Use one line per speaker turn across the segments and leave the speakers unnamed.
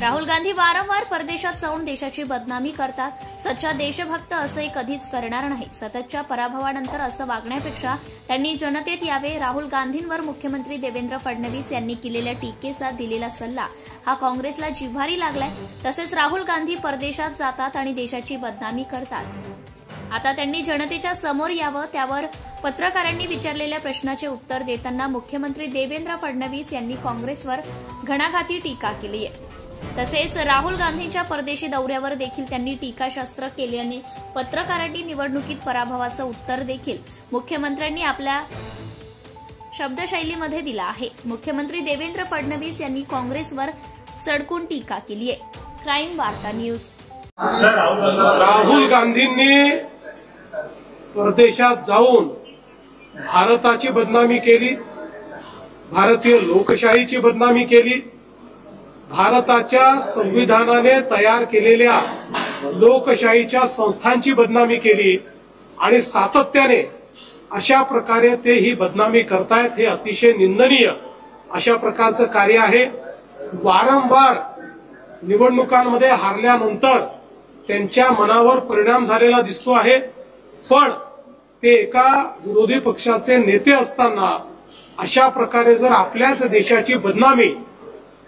राहुल गांधी वारंवार परदेशात जाऊन देशाची बदनामी करतात. सच्चा देशभक्त असंही कधीच करणार नाही. सततच्या पराभवानंतर असं वागण्यापेक्षा त्यांनी जनतेत यावे. राहुल गांधींवर मुख्यमंत्री देवेंद्र फडणवीस यांनी केलेल्या टीकेचा दिलेला सल्ला हा काँग्रेसला जिव्हारी लागलाय. तसेच राहुल गांधी परदेशात जातात आणि देशाची बदनामी करतात. आता त्यांनी जनतेच्या समोर यावं. त्यावर पत्रकारांनी विचारलेल्या प्रश्नाचे उत्तर देताना मुख्यमंत्री देवेंद्र फडणवीस यांनी काँग्रेसवर घणाघाती टीका केली आहे. तसेच राहुल गांधींच्या परदेशी दौऱ्यावर देखील त्यांनी टीकाशास्त्र केल्याने पत्रकारांनी निवडणुकीत पराभवाचं उत्तर देखील मुख्यमंत्र्यांनी आपल्या शब्दशैलीमध्ये दिला आहे. मुख्यमंत्री देवेंद्र फडणवीस यांनी काँग्रेसवर सडकून टीका केली आहे. क्राईम वार्ता न्यूज.
राहुल गांधींनी परदेशात जाऊन भारताची बदनामी केली, भारतीय लोकशाहीची बदनामी केली, भारताच्या संविधानाने तयार केलेल्या लोकशाहीच्या संस्थांची बदनामी केली आणि सातत्याने अशा प्रकारे ते ही बदनामी करतायत. हे अतिशय निंदनीय अशा प्रकारचं कार्य आहे. वारंवार निवडणुकांमध्ये हारल्यानंतर त्यांच्या मनावर परिणाम झालेला दिसतो आहे. पण ते एका विरोधी पक्षाचे नेते असताना अशा प्रकारे जर आपल्याच देशाची बदनामी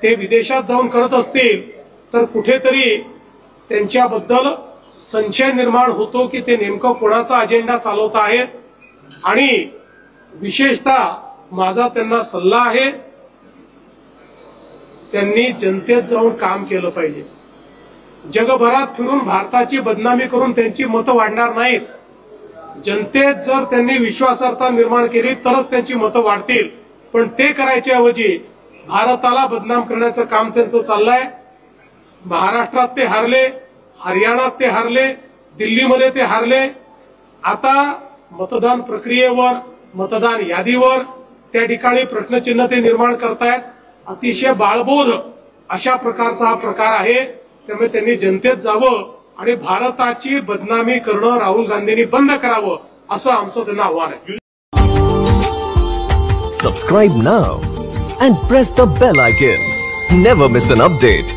ते विदेशात जाऊन करत असतील तर कुठेतरी त्यांच्याबद्दल संशय निर्माण होतो की ते नेमकं कोणाचा अजेंडा चालवत आहेत. आणि विशेषतः माझा त्यांना सल्ला आहे, त्यांनी जनतेत जाऊन काम केलं पाहिजे. जगभरात फिरून भारताची बदनामी करून त्यांची मतं वाढणार नाहीत. जनतेत जर त्यांनी विश्वासार्हता निर्माण केली तरच त्यांची मतं वाढतील. पण ते करायच्या ऐवजी भारताला बदनाम करण्याचं काम त्यांचं चाललंय. महाराष्ट्रात ते हारले, हरियाणात ते हारले, दिल्लीमध्ये ते हारले. आता मतदान प्रक्रियेवर, मतदान यादीवर त्या ठिकाणी प्रश्नचिन्ह ते निर्माण करतायत. अतिशय बाळबोध अशा प्रकारचा हा प्रकार आहे. त्यामुळे त्यांनी जनतेत जावं आणि भारताची बदनामी करणं राहुल गांधींनी बंद करावं असं आमचं त्यांना आव्हान आहे.
Subscribe now and press the bell icon. Never miss an update.